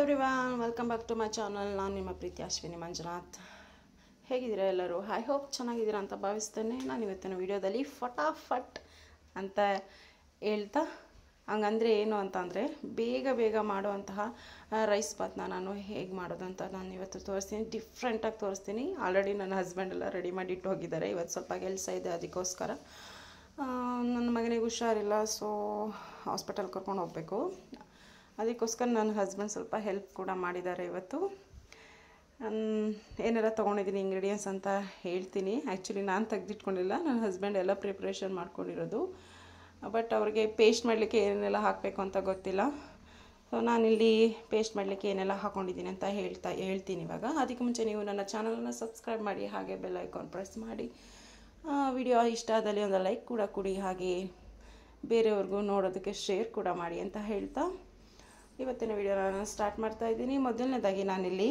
Everyone, welcome back to my channel. ನಾನು ನಿಮ್ಮ ಪ್ರೀತಿ ಅಶ್ವಿನಿ ಮಂಜುನಾಥ್. ಹೇಗಿದ್ದೀರಾ ಎಲ್ಲರೂ? ಐ ಹೋಪ್ ಚೆನ್ನಾಗಿದ್ದೀರಾ ಅಂತ ಭಾವಿಸ್ತೇನೆ. ನಾನು ಇವತ್ತಿನ ವಿಡಿಯೋದಲ್ಲಿ ಫಟಾಫಟ್ ಅಂತ ಹೇಳ್ತಾ, ಹಂಗಂದರೆ ಏನು ಅಂತಂದರೆ ಬೇಗ ಬೇಗ ಮಾಡುವಂತಹ ರೈಸ್ ಬಾತ್ನ ನಾನು ಹೇಗೆ ಮಾಡೋದು ಅಂತ ನಾನು ಇವತ್ತು ತೋರಿಸ್ತೀನಿ. ಡಿಫ್ರೆಂಟಾಗಿ ತೋರಿಸ್ತೀನಿ. ಆಲ್ರೆಡಿ ನನ್ನ ಹಸ್ಬೆಂಡ್ ಎಲ್ಲ ರೆಡಿ ಮಾಡಿ ಇಟ್ಟು ಹೋಗಿದ್ದಾರೆ. ಇವತ್ತು ಸ್ವಲ್ಪ ಕೆಲಸ ಇದೆ, ಅದಕ್ಕೋಸ್ಕರ ನನ್ನ ಮಗನಿಗೆ ಹುಷಾರಿಲ್ಲ, ಸೊ ಹಾಸ್ಪಿಟಲ್ ಕರ್ಕೊಂಡು ಹೋಗಬೇಕು. ಅದಕ್ಕೋಸ್ಕರ ನನ್ನ ಹಸ್ಬೆಂಡ್ ಸ್ವಲ್ಪ ಹೆಲ್ಪ್ ಕೂಡ ಮಾಡಿದ್ದಾರೆ. ಇವತ್ತು ಏನೆಲ್ಲ ತೊಗೊಂಡಿದ್ದೀನಿ ಇಂಗ್ರೀಡಿಯೆಂಟ್ಸ್ ಅಂತ ಹೇಳ್ತೀನಿ. ಆ್ಯಕ್ಚುಲಿ ನಾನು ತೆಗೆದಿಟ್ಕೊಂಡಿಲ್ಲ, ನನ್ನ ಹಸ್ಬೆಂಡ್ ಎಲ್ಲ ಪ್ರಿಪ್ರೇಷನ್ ಮಾಡ್ಕೊಂಡಿರೋದು. ಬಟ್ ಅವ್ರಿಗೆ ಪೇಸ್ಟ್ ಮಾಡಲಿಕ್ಕೆ ಏನೆಲ್ಲ ಹಾಕಬೇಕು ಅಂತ ಗೊತ್ತಿಲ್ಲ. ಸೊ ನಾನಿಲ್ಲಿ ಪೇಸ್ಟ್ ಮಾಡಲಿಕ್ಕೆ ಏನೆಲ್ಲ ಹಾಕ್ಕೊಂಡಿದ್ದೀನಿ ಅಂತ ಹೇಳ್ತೀನಿ ಇವಾಗ. ಅದಕ್ಕೆ ಮುಂಚೆ ನೀವು ನನ್ನ ಚಾನಲನ್ನು ಸಬ್ಸ್ಕ್ರೈಬ್ ಮಾಡಿ, ಹಾಗೆ ಬೆಲ್ ಐಕಾನ್ ಪ್ರೆಸ್ ಮಾಡಿ, ವಿಡಿಯೋ ಇಷ್ಟ ಆದಲ್ಲಿ ಒಂದು ಲೈಕ್ ಕೂಡ ಕೊಡಿ, ಹಾಗೆ ಬೇರೆಯವ್ರಿಗೂ ನೋಡೋದಕ್ಕೆ ಶೇರ್ ಕೂಡ ಮಾಡಿ ಅಂತ ಹೇಳ್ತಾ ಇವತ್ತಿನ ವಿಡಿಯೋನ ನಾನು ಸ್ಟಾರ್ಟ್ ಮಾಡ್ತಾ ಇದ್ದೀನಿ. ಮೊದಲನೇದಾಗಿ ನಾನಿಲ್ಲಿ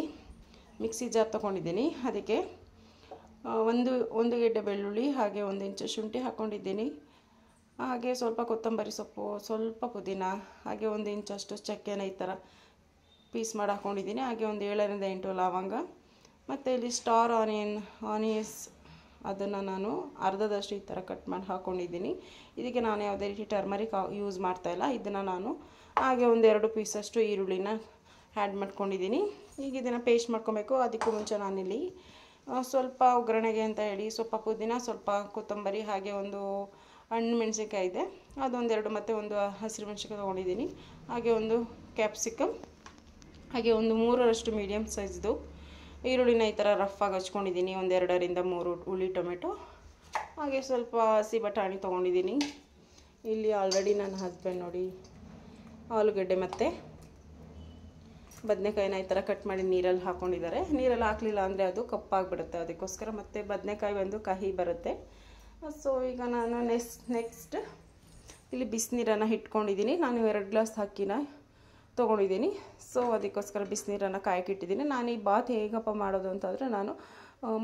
ಮಿಕ್ಸಿ ಜಾರ್ ತೊಗೊಂಡಿದ್ದೀನಿ. ಅದಕ್ಕೆ ಒಂದು ಗೆಡ್ಡೆ ಬೆಳ್ಳುಳ್ಳಿ, ಹಾಗೆ 1 ಇಂಚು ಶುಂಠಿ ಹಾಕ್ಕೊಂಡಿದ್ದೀನಿ. ಹಾಗೆ ಸ್ವಲ್ಪ ಕೊತ್ತಂಬರಿ ಸೊಪ್ಪು, ಸ್ವಲ್ಪ ಪುದೀನ, ಹಾಗೆ 1 ಇಂಚಷ್ಟು ಚಕ್ಕೆನ ಈ ಥರ ಪೀಸ್ ಮಾಡಿ ಹಾಕ್ಕೊಂಡಿದ್ದೀನಿ. ಹಾಗೆ ಒಂದು 7ರಿಂದ 8 ಲವಂಗ, ಮತ್ತು ಇಲ್ಲಿ ಸ್ಟಾರ್ ಆನಿಯನ್ಸ್ ಅದನ್ನು ನಾನು ಅರ್ಧದಷ್ಟು ಈ ಥರ ಕಟ್ ಮಾಡಿ ಹಾಕ್ಕೊಂಡಿದ್ದೀನಿ. ಇದಕ್ಕೆ ನಾನು ಯಾವುದೇ ರೀತಿ ಟರ್ಮರಿಕ್ ಯೂಸ್ ಮಾಡ್ತಾಯಿಲ್ಲ. ಇದನ್ನು ನಾನು ಹಾಗೆ 1-2 ಪೀಸಷ್ಟು ಈರುಳ್ಳಿನ ಆ್ಯಡ್ ಮಾಡ್ಕೊಂಡಿದ್ದೀನಿ. ಈಗ ಇದನ್ನು ಪೇಸ್ಟ್ ಮಾಡ್ಕೊಬೇಕು. ಅದಕ್ಕೂ ಮುಂಚೆ ನಾನಿಲ್ಲಿ ಸ್ವಲ್ಪ ಒಗ್ಗರಣೆಗೆ ಅಂತ ಹೇಳಿ ಸ್ವಲ್ಪ ಪುದೀನ, ಸ್ವಲ್ಪ ಕೊತ್ತಂಬರಿ, ಹಾಗೆ ಒಂದು ಹಣ್ಣು ಮೆಣಸಿನ್ಕಾಯಿ ಇದೆ ಅದೊಂದೆರಡು, ಮತ್ತು ಒಂದು ಹಸಿರು ಮೆಣಸಿನ್ಕಾಯಿ ತೊಗೊಂಡಿದ್ದೀನಿ. ಹಾಗೆ ಒಂದು ಕ್ಯಾಪ್ಸಿಕಮ್, ಹಾಗೆ ಒಂದು 3ರಷ್ಟು ಮೀಡಿಯಮ್ ಸೈಜ್ದು ಈರುಳ್ಳಿನ ಈ ಥರ ರಫಾಗಿ ಹಚ್ಕೊಂಡಿದ್ದೀನಿ. 2ರಿಂದ 3 ಹುಳಿ ಟೊಮೆಟೊ, ಹಾಗೆ ಸ್ವಲ್ಪ ಹಸಿ ಬಟಾಣಿ ತೊಗೊಂಡಿದ್ದೀನಿ. ಇಲ್ಲಿ ಆಲ್ರೆಡಿ ನನ್ನ ಹಸ್ಬೆಂಡ್ ನೋಡಿ ಆಲೂಗಡ್ಡೆ ಮತ್ತು ಬದನೆಕಾಯಿನ ಈ ಥರ ಕಟ್ ಮಾಡಿ ನೀರಲ್ಲಿ ಹಾಕ್ಕೊಂಡಿದ್ದಾರೆ. ನೀರಲ್ಲಿ ಹಾಕಲಿಲ್ಲ ಅಂದರೆ ಅದು ಕಪ್ಪಾಗಿಬಿಡುತ್ತೆ, ಅದಕ್ಕೋಸ್ಕರ. ಮತ್ತು ಬದನೆಕಾಯಿ ಒಂದು ಕಹಿ ಬರುತ್ತೆ. ಸೊ ಈಗ ನಾನು ನೆಕ್ಸ್ಟ್ ಇಲ್ಲಿ ಬಿಸಿನೀರನ್ನು ಇಟ್ಕೊಂಡಿದ್ದೀನಿ. ನಾನು 2 ಗ್ಲಾಸ್ ಅಕ್ಕಿನ ತೊಗೊಂಡಿದ್ದೀನಿ. ಸೊ ಅದಕ್ಕೋಸ್ಕರ ಬಿಸಿನೀರನ್ನು ಕಾಯಕ್ಕಿಟ್ಟಿದ್ದೀನಿ. ನಾನು ಈ ಬಾತ್ ಹೇಗಪ್ಪ ಮಾಡೋದು ಅಂತಂದರೆ, ನಾನು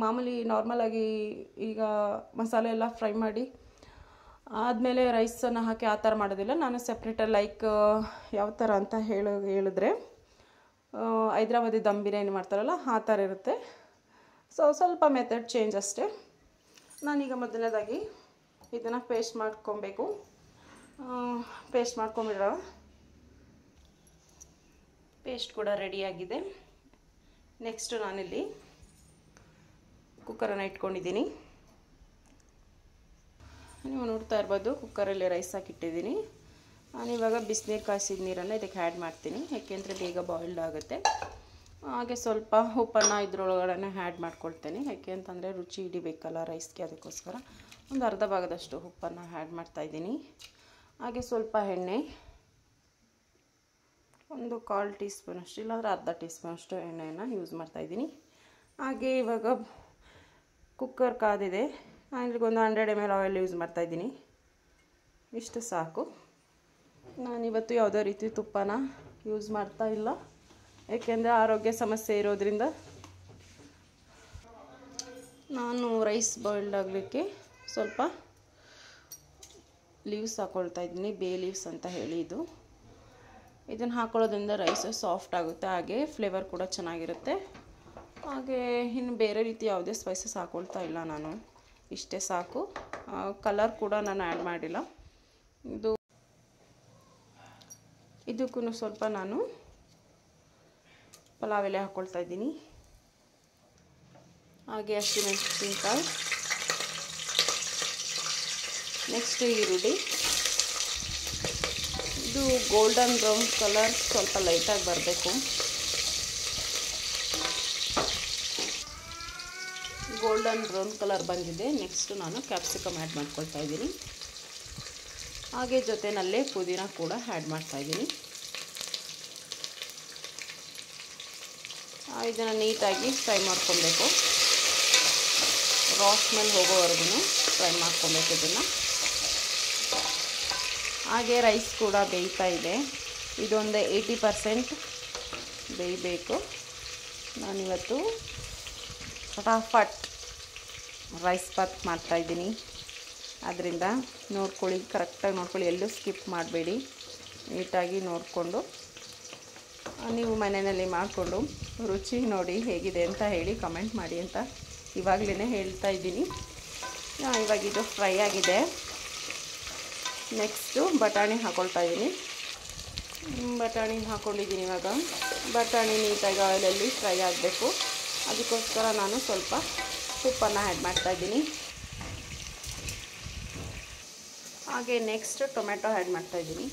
ಮಾಮೂಲಿ ನಾರ್ಮಲಾಗಿ ಈಗ ಮಸಾಲೆ ಎಲ್ಲ ಫ್ರೈ ಮಾಡಿ ಆದಮೇಲೆ ರೈಸನ್ನು ಹಾಕಿ ಆ ಥರ ಮಾಡೋದಿಲ್ಲ. ನಾನು ಸಪ್ರೇಟಾಗಿ ಲೈಕ್ ಯಾವ ಥರ ಅಂತ ಹೇಳಿದ್ರೆ ಹೈದ್ರಾಬಾದಿ ದಮ್ ಬಿರಿಯಾನಿ ಮಾಡ್ತಾರಲ್ಲ ಆ ಥರ ಇರುತ್ತೆ. ಸೊ ಸ್ವಲ್ಪ ಮೆಥಡ್ ಚೇಂಜ್ ಅಷ್ಟೇ. ನಾನೀಗ ಮೊದಲನೇದಾಗಿ ಇದನ್ನು ಪೇಸ್ಟ್ ಮಾಡ್ಕೊಬೇಕು. ಪೇಸ್ಟ್ ಮಾಡ್ಕೊಂಬಿಡೋ ಪೇಸ್ಟ್ ಕೂಡ ರೆಡಿಯಾಗಿದೆ. ನೆಕ್ಸ್ಟು ನಾನಿಲ್ಲಿ ಕುಕ್ಕರನ್ನು ಇಟ್ಕೊಂಡಿದ್ದೀನಿ. ನೀವು ನೋಡ್ತಾ ಇರ್ಬೋದು, ಕುಕ್ಕರಲ್ಲಿ ರೈಸ್ ಹಾಕಿಟ್ಟಿದ್ದೀನಿ. ನಾನಿವಾಗ ಬಿಸಿನೀರು ಕಾಯಿಸಿದ ನೀರನ್ನು ಇದಕ್ಕೆ ಆ್ಯಡ್ ಮಾಡ್ತೀನಿ, ಯಾಕೆಂದರೆ ಬೇಗ ಬಾಯ್ಲ್ಡ್ ಆಗುತ್ತೆ. ಹಾಗೆ ಸ್ವಲ್ಪ ಉಪ್ಪನ್ನು ಇದ್ರೊಳಗಡೆ ಆ್ಯಡ್ ಮಾಡ್ಕೊಳ್ತೇನೆ, ಯಾಕೆ ಅಂತಂದರೆ ರುಚಿ ಹಿಡಿಬೇಕಲ್ಲ ರೈಸ್ಗೆ, ಅದಕ್ಕೋಸ್ಕರ ಒಂದು ಅರ್ಧ ಭಾಗದಷ್ಟು ಉಪ್ಪನ್ನು ಆ್ಯಡ್ ಮಾಡ್ತಾಯಿದ್ದೀನಿ. ಹಾಗೆ ಸ್ವಲ್ಪ ಎಣ್ಣೆ, ಒಂದು 1/4 ಟೀ ಸ್ಪೂನಷ್ಟು ಇಲ್ಲಾಂದರೆ ಅರ್ಧ ಟೀ ಸ್ಪೂನಷ್ಟು ಎಣ್ಣೆಯನ್ನು ಯೂಸ್ ಮಾಡ್ತಾಯಿದ್ದೀನಿ. ಹಾಗೆ ಇವಾಗ ಕುಕ್ಕರ್ ಕಾದಿದೆ. ನಾನು ಇಲ್ಲಿಗೊಂದು 100 ml ಆಯಿಲ್ ಯೂಸ್ ಮಾಡ್ತಾಯಿದ್ದೀನಿ. ಇಷ್ಟು ಸಾಕು. ನಾನಿವತ್ತು ಯಾವುದೇ ರೀತಿ ತುಪ್ಪನ ಯೂಸ್ ಮಾಡ್ತಾ ಇಲ್ಲ, ಏಕೆಂದರೆ ಆರೋಗ್ಯ ಸಮಸ್ಯೆ ಇರೋದ್ರಿಂದ. ನಾನು ರೈಸ್ ಬಾಯ್ಲ್ಡ್ ಆಗಲಿಕ್ಕೆ ಸ್ವಲ್ಪ ಲೀವ್ಸ್ ಹಾಕ್ಕೊಳ್ತಾ ಇದ್ದೀನಿ, ಬೇ ಲೀವ್ಸ್ ಅಂತ ಹೇಳಿ. ಇದನ್ನು ಹಾಕೊಳ್ಳೋದ್ರಿಂದ ರೈಸ್ ಸಾಫ್ಟ್ ಆಗುತ್ತೆ, ಹಾಗೆ ಫ್ಲೇವರ್ ಕೂಡ ಚೆನ್ನಾಗಿರುತ್ತೆ. ಹಾಗೆ ಇನ್ನು ಬೇರೆ ರೀತಿ ಯಾವುದೇ ಸ್ಪೈಸಸ್ ಹಾಕ್ಕೊಳ್ತಾ ಇಲ್ಲ ನಾನು, ಇಷ್ಟೇ ಸಾಕು. ಕಲರ್ ಕೂಡ ನಾನು ಆ್ಯಡ್ ಮಾಡಿಲ್ಲ. ಇದಕ್ಕೂ ಸ್ವಲ್ಪ ನಾನು ಪಲಾವ್ ಎಲೆ ಹಾಕ್ಕೊಳ್ತಾ ಇದ್ದೀನಿ. ಹಾಗೆ ಹಸಿಮೆಣಸಿನಕಾಯಿ, ನೆಕ್ಸ್ಟ್ ಈರುಳ್ಳಿ. ಇದು ಗೋಲ್ಡನ್ ಬ್ರೌನ್ ಕಲರ್ ಸ್ವಲ್ಪ ಲೈಟಾಗಿ ಬರಬೇಕು. ಗೋಲ್ಡನ್ ಬ್ರೌನ್ ಕಲರ್ ಬಂದಿದೆ. ನೆಕ್ಸ್ಟು ನಾನು ಕ್ಯಾಪ್ಸಿಕಮ್ ಆ್ಯಡ್ ಮಾಡ್ಕೊಳ್ತಾ ಇದ್ದೀನಿ. ಹಾಗೆ ಜೊತೆಯಲ್ಲೇ ಪುದೀನ ಕೂಡ ಆ್ಯಡ್ ಮಾಡ್ತಾಯಿದ್ದೀನಿ. ಇದನ್ನು ನೀಟಾಗಿ ಫ್ರೈ ಮಾಡ್ಕೊಬೇಕು, ರಾ ಸ್ಮೆಲ್ ಹೋಗೋವರೆಗೂ ಫ್ರೈ ಮಾಡ್ಕೊಬೇಕು ಇದನ್ನು. ಹಾಗೆ ರೈಸ್ ಕೂಡ ಬೇಯ್ತಾ ಇದೆ. ಇದೊಂದು 80% ಬೇಯಬೇಕು. ನಾನಿವತ್ತು ಫಟಾಫಟ್ ರೈಸ್ ಬಾತ್ ಮಾಡ್ತಾಯಿದ್ದೀನಿ. ಆದ್ದರಿಂದ ನೋಡ್ಕೊಳ್ಳಿ, ಕರೆಕ್ಟಾಗಿ ನೋಡ್ಕೊಳ್ಳಿ, ಎಲ್ಲೂ ಸ್ಕಿಪ್ ಮಾಡಬೇಡಿ, ನೀಟಾಗಿ ನೋಡಿಕೊಂಡು ನೀವು ಮನೆಯಲ್ಲಿ ಮಾಡಿಕೊಂಡು ರುಚಿ ನೋಡಿ ಹೇಗಿದೆ ಅಂತ ಹೇಳಿ ಕಮೆಂಟ್ ಮಾಡಿ ಅಂತ ಇವಾಗಲೇ ಹೇಳ್ತಾ ಇದ್ದೀನಿ. ಇವಾಗ ಇದು ಫ್ರೈ ಆಗಿದೆ. ನೆಕ್ಸ್ಟು ಬಟಾಣಿ ಹಾಕ್ಕೊಳ್ತಾ ಇದ್ದೀನಿ. ಬಟಾಣಿ ಹಾಕ್ಕೊಂಡಿದ್ದೀನಿ. ಇವಾಗ ಬಟಾಣಿ ನೀಟಾಗಿ ಆಯಿಲಲ್ಲಿ ಫ್ರೈ ಆಗಬೇಕು. ಅದಕ್ಕೋಸ್ಕರ ನಾನು ಸ್ವಲ್ಪ ಉಪ್ಪನ್ನು ಆ್ಯಡ್ ಮಾಡ್ತಾಯಿದ್ದೀನಿ. ಹಾಗೆ ನೆಕ್ಸ್ಟ್ ಟೊಮೆಟೊ ಆ್ಯಡ್ ಮಾಡ್ತಾಯಿದ್ದೀನಿ.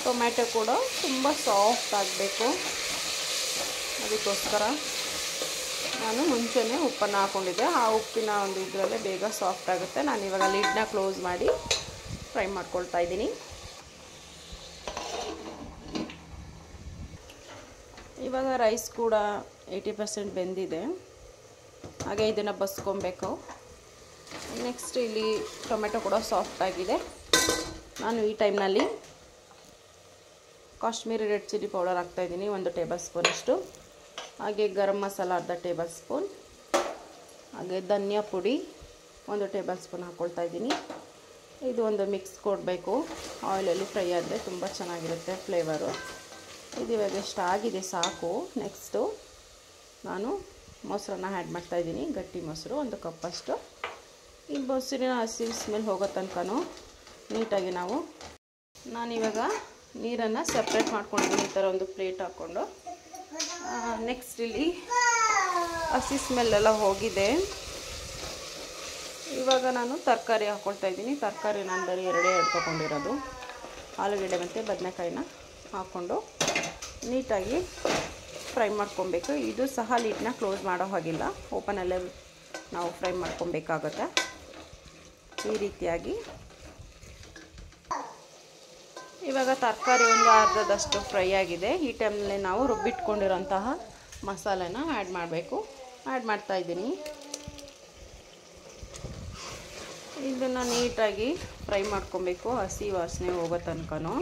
ಟೊಮೆಟೊ ಕೂಡ ತುಂಬ ಸಾಫ್ಟ್ ಆಗಬೇಕು. ಅದಕ್ಕೋಸ್ಕರ ನಾನು ಮುಂಚೆನೇ ಉಪ್ಪನ್ನು ಹಾಕ್ಕೊಂಡಿದ್ದೆ. ಆ ಉಪ್ಪಿನ ಒಂದು ಇದರಲ್ಲೇ ಬೇಗ ಸಾಫ್ಟ್ ಆಗುತ್ತೆ. ನಾನು ಇವಾಗ ಲಿಡ್ನ ಕ್ಲೋಸ್ ಮಾಡಿ ಫ್ರೈ ಮಾಡ್ಕೊಳ್ತಾ ಇದ್ದೀನಿ. ಇವಾಗ ರೈಸ್ ಕೂಡ 80% ಬೆಂದಿದೆ. ಹಾಗೆ ಇದನ್ನು ಬಸ್ಕೊಬೇಕು. ನೆಕ್ಸ್ಟ್ ಇಲ್ಲಿ ಟೊಮೆಟೊ ಕೂಡ ಸಾಫ್ಟ್ ಆಗಿದೆ. ನಾನು ಈ ಟೈಮ್ನಲ್ಲಿ ಕಾಶ್ಮೀರಿ ರೆಡ್ ಚಿಲ್ಲಿ ಪೌಡರ್ ಹಾಕ್ತಾಯಿದ್ದೀನಿ, 1 ಟೇಬಲ್ ಸ್ಪೂನಷ್ಟು. ಹಾಗೆ ಗರಂ ಮಸಾಲ ಅರ್ಧ ಟೇಬಲ್ ಸ್ಪೂನ್. ಹಾಗೆ ಧನಿಯಾ ಪುಡಿ 1 ಟೇಬಲ್ ಸ್ಪೂನ್ ಹಾಕ್ಕೊಳ್ತಾ ಇದ್ದೀನಿ. ಇದು ಒಂದು ಮಿಕ್ಸ್ ಕೊಡಬೇಕು. ಆಯಿಲಲ್ಲಿ ಫ್ರೈ ಆದರೆ ತುಂಬ ಚೆನ್ನಾಗಿರುತ್ತೆ ಫ್ಲೇವರು. ಇದು ಇವಾಗ ಎಷ್ಟು ಆಗಿದೆ ಸಾಕು. ನೆಕ್ಸ್ಟು ನಾನು ಮೊಸರನ್ನ ಆ್ಯಡ್ ಮಾಡ್ತಾಯಿದ್ದೀನಿ. ಗಟ್ಟಿ ಮೊಸರು 1 ಕಪ್ಪಷ್ಟು. ಈ ಮೊಸರಿನ ಹಸಿ ಸ್ಮೆಲ್ ಹೋಗೋ ತನಕನೂ ನೀಟಾಗಿ ನಾನಿವಾಗ ನೀರನ್ನು ಸಪ್ರೇಟ್ ಮಾಡ್ಕೊಂಡಿದ್ದೀನಿ, ಈ ಥರ ಒಂದು ಪ್ಲೇಟ್ ಹಾಕ್ಕೊಂಡು. ನೆಕ್ಸ್ಟ್ ಇಲ್ಲಿ ಹಸಿ ಸ್ಮೆಲ್ಲೆಲ್ಲ ಹೋಗಿದೆ. ಇವಾಗ ನಾನು ತರಕಾರಿ ಹಾಕ್ಕೊಳ್ತಾ ಇದ್ದೀನಿ. ತರಕಾರಿ ನಾನು ಬರೀ 2 ತೊಗೊಂಡಿರೋದು. ಆಲೂಗಡ್ಡೆ ಮತ್ತು ಬದನೆಕಾಯಿನ ಹಾಕ್ಕೊಂಡು ನೀಟಾಗಿ ಫ್ರೈ ಮಾಡ್ಕೊಬೇಕು. ಇದು ಸಹ ಲಿಡ್ನ ಕ್ಲೋಸ್ ಮಾಡೋ ಹಾಗಿಲ್ಲ, ಓಪನಲ್ಲೇ ನಾವು ಫ್ರೈ ಮಾಡ್ಕೊಬೇಕಾಗುತ್ತೆ. ಈ ರೀತಿಯಾಗಿ ಇವಾಗ ತರಕಾರಿ ಒಂದು ಅರ್ಧದಷ್ಟು ಫ್ರೈ ಆಗಿದೆ. ಈ ಟೈಮ್ನಲ್ಲಿ ನಾವು ರುಬ್ಬಿಟ್ಕೊಂಡಿರೋಂತಹ ಮಸಾಲೆನ ಆ್ಯಡ್ ಮಾಡಬೇಕು. ಆ್ಯಡ್ ಮಾಡ್ತಾಯಿದ್ದೀನಿ. ಇದನ್ನು ನೀಟಾಗಿ ಫ್ರೈ ಮಾಡ್ಕೊಬೇಕು, ಹಸಿ ವಾಸನೆ ಹೋಗೋ ತನಕನೂ.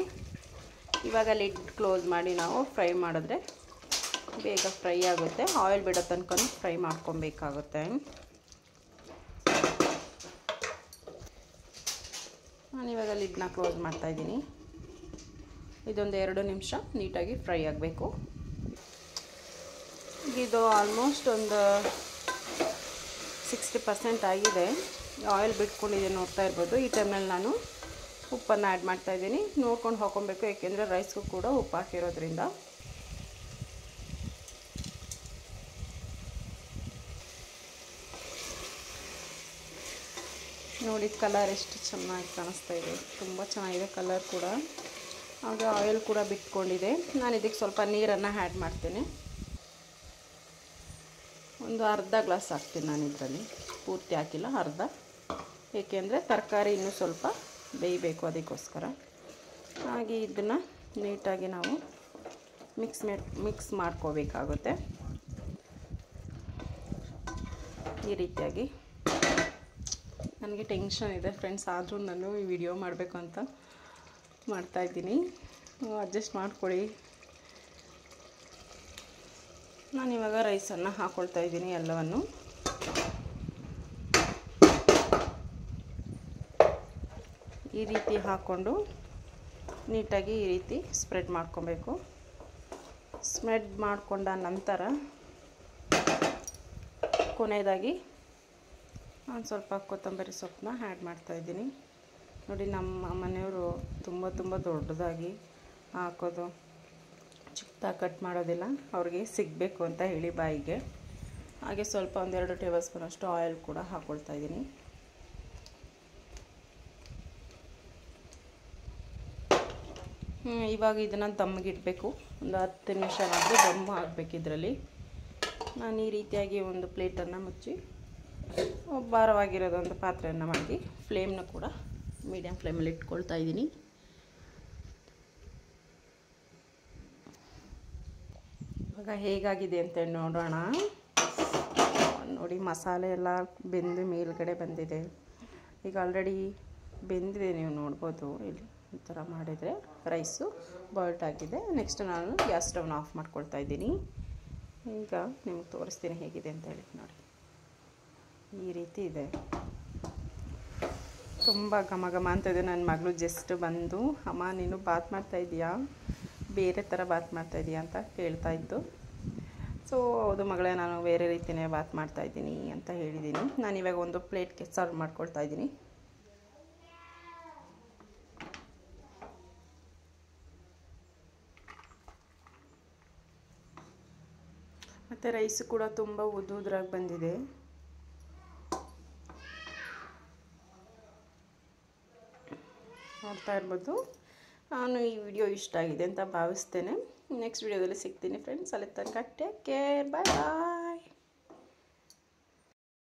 ಇವಾಗ ಲಿಡ್ ಕ್ಲೋಸ್ ಮಾಡಿ ನಾವು ಫ್ರೈ ಮಾಡಿದ್ರೆ ಬೇಗ ಫ್ರೈ ಆಗುತ್ತೆ. ಆಯಿಲ್ ಬಿಡೋ ತನಕನೂ ಫ್ರೈ ಮಾಡ್ಕೊಬೇಕಾಗುತ್ತೆ. ನಾನಿವಾಗ ಲಿಡ್ನ ಕ್ಲೋಸ್ ಮಾಡ್ತಾಯಿದ್ದೀನಿ. ಇದೊಂದು 2 ನಿಮಿಷ ನೀಟಾಗಿ ಫ್ರೈ ಆಗಬೇಕು. ಇದು ಆಲ್ಮೋಸ್ಟ್ ಒಂದು 60% ಆಗಿದೆ. ಆಯಿಲ್ ಬಿಟ್ಕೊಂಡಿದೆ, ನೋಡ್ತಾ ಇರ್ಬೋದು. ಈ ಟೈಮ್ನಲ್ಲಿ ನಾನು ಉಪ್ಪನ್ನು ಆ್ಯಡ್ ಮಾಡ್ತಾಯಿದ್ದೀನಿ. ನೋಡ್ಕೊಂಡು ಹಾಕ್ಕೊಬೇಕು, ಏಕೆಂದರೆ ರೈಸ್ಗೂ ಕೂಡ ಉಪ್ಪು ಹಾಕಿರೋದ್ರಿಂದ. ನೋಡಿ ಕಲರ್ ಎಷ್ಟು ಚೆನ್ನಾಗಿ ಕಾಣಿಸ್ತಾ ಇದೆ, ತುಂಬ ಚೆನ್ನಾಗಿದೆ ಕಲರ್ ಕೂಡ. ಹಾಗೆ ಆಯಿಲ್ ಕೂಡ ಬಿಟ್ಕೊಂಡಿದೆ. ನಾನು ಇದಕ್ಕೆ ಸ್ವಲ್ಪ ನೀರನ್ನು ಆ್ಯಡ್ ಮಾಡ್ತೇನೆ. ಒಂದು ಅರ್ಧ ಗ್ಲಾಸ್ ಹಾಕ್ತೀನಿ ನಾನು ಇದರಲ್ಲಿ, ಪೂರ್ತಿ ಹಾಕಿಲ್ಲ, ಅರ್ಧ. ಏಕೆಂದರೆ ತರಕಾರಿ ಇನ್ನೂ ಸ್ವಲ್ಪ ಬೇಯಬೇಕು, ಅದಕ್ಕೋಸ್ಕರ. ಹಾಗೆ ಇದನ್ನು ನೀಟಾಗಿ ನಾವು ಮಿಕ್ಸ್ ಮಾಡ್ಕೋಬೇಕಾಗುತ್ತೆ. ಈ ರೀತಿಯಾಗಿ. ನನಗೆ ಟೆನ್ಷನ್ ಇದೆ ಫ್ರೆಂಡ್ಸ್, ಆದರೂ ನಾನು ಈ ವಿಡಿಯೋ ಮಾಡಬೇಕು ಅಂತ ಮಾಡ್ತಾಯಿದ್ದೀನಿ. ಅಡ್ಜಸ್ಟ್ ಮಾಡ್ಕೊಳ್ಳಿ. ನಾನಿವಾಗ ರೈಸನ್ನು ಹಾಕ್ಕೊಳ್ತಾ ಇದ್ದೀನಿ ಎಲ್ಲವನ್ನು. ಈ ರೀತಿ ಹಾಕ್ಕೊಂಡು ನೀಟಾಗಿ ಈ ರೀತಿ ಸ್ಪ್ರೆಡ್ ಮಾಡ್ಕೊಬೇಕು. ಸ್ಪ್ರೆಡ್ ಮಾಡಿಕೊಂಡ ನಂತರ ಕೊನೆಯದಾಗಿ ನಾನು ಸ್ವಲ್ಪ ಕೊತ್ತಂಬರಿ ಸೊಪ್ಪನ್ನ ಆ್ಯಡ್ ಮಾಡ್ತಾಯಿದ್ದೀನಿ. ನೋಡಿ, ನಮ್ಮ ಮನೆಯವರು ತುಂಬ ದೊಡ್ಡದಾಗಿ ಹಾಕೋದು, ಚಿಕ್ಕದಾಗಿ ಕಟ್ ಮಾಡೋದಿಲ್ಲ. ಅವ್ರಿಗೆ ಸಿಗಬೇಕು ಅಂತ ಹೇಳಿ ಬಾಯಿಗೆ. ಹಾಗೆ ಸ್ವಲ್ಪ 1-2 ಟೇಬಲ್ ಸ್ಪೂನಷ್ಟು ಆಯಿಲ್ ಕೂಡ ಹಾಕ್ಕೊಳ್ತಾ ಇದ್ದೀನಿ. ಇವಾಗ ಇದನ್ನು ದಮ್ಮಿಗಿಡಬೇಕು. ಒಂದು 10 ನಿಮಿಷನಾದರೂ ದಮ್ಮು ಆಗಬೇಕು ಇದರಲ್ಲಿ. ನಾನು ಈ ರೀತಿಯಾಗಿ ಒಂದು ಪ್ಲೇಟನ್ನು ಮುಚ್ಚಿ ಭಾರವಾಗಿರೋದೊಂದು ಪಾತ್ರೆಯನ್ನು ಮಾಡಿ ಫ್ಲೇಮ್ನ ಕೂಡ ಮೀಡಿಯಮ್ ಫ್ಲೇಮಲ್ಲಿ ಇಟ್ಕೊಳ್ತಾ ಇದ್ದೀನಿ. ಇವಾಗ ಹೇಗಾಗಿದೆ ಅಂತ ನೋಡೋಣ. ನೋಡಿ, ಮಸಾಲೆ ಎಲ್ಲ ಬೆಂದು ಮೇಲ್ಗಡೆ ಬಂದಿದೆ. ಈಗ ಆಲ್ರೆಡಿ ಬೆಂದಿದೆ, ನೀವು ನೋಡ್ಬೋದು. ಇಲ್ಲಿ ಈ ಥರ ಮಾಡಿದರೆ ರೈಸು ಬಾಯ್ಲ್ಡ್ ಆಗಿದೆ. ನೆಕ್ಸ್ಟ್ ನಾನು ಗ್ಯಾಸ್ ಸ್ಟವ್ನ ಆಫ್ ಮಾಡ್ಕೊಳ್ತಾ ಇದ್ದೀನಿ. ಈಗ ನಿಮಗೆ ತೋರಿಸ್ತೀನಿ ಹೇಗಿದೆ ಅಂತ ಹೇಳಿ. ನೋಡಿ, ಈ ರೀತಿ ಇದೆ. ತುಂಬ ಘಮ ಘಮ ಅಂತಿದೆ. ನನ್ನ ಮಗಳು ಜಸ್ಟ್ ಬಂದು ಅಮ್ಮ ನೀನು ಬಾತ್ ಮಾಡ್ತಾಯಿದ್ದೀಯಾ, ಬೇರೆ ಥರ ಬಾತ್ ಮಾಡ್ತಾಯಿದ್ದೀಯಾ ಅಂತ ಕೇಳ್ತಾಯಿತ್ತು. ಸೊ ಹೌದು ಮಗಳೇ, ನಾನು ಬೇರೆ ರೀತಿಯೇ ಬಾತ್ ಮಾಡ್ತಾಯಿದ್ದೀನಿ ಅಂತ ಹೇಳಿದ್ದೀನಿ. ನಾನಿವಾಗ ಒಂದು ಪ್ಲೇಟ್ಗೆ ಸರ್ವ್ ಮಾಡ್ಕೊಳ್ತಾ ಇದ್ದೀನಿ. ಮತ್ತು ರೈಸು ಕೂಡ ತುಂಬ ಉದ್ರಾಗಿ ಬಂದಿದೆ. ನೋಡ್ತಾ ಇರ್ಬೋದು. ನಾನು ಈ ವಿಡಿಯೋ ಇಷ್ಟ ಆಗಿದೆ ಅಂತ ಭಾವಿಸ್ತೇನೆ. ನೆಕ್ಸ್ಟ್ ವಿಡಿಯೋದಲ್ಲಿ ಸಿಗ್ತೀನಿ ಫ್ರೆಂಡ್ಸ್. ಅಲ್ಲಿ ತನಕ ಟೇಕ್ ಕೇರ್, ಬಾಯ್ ಬಾಯ್.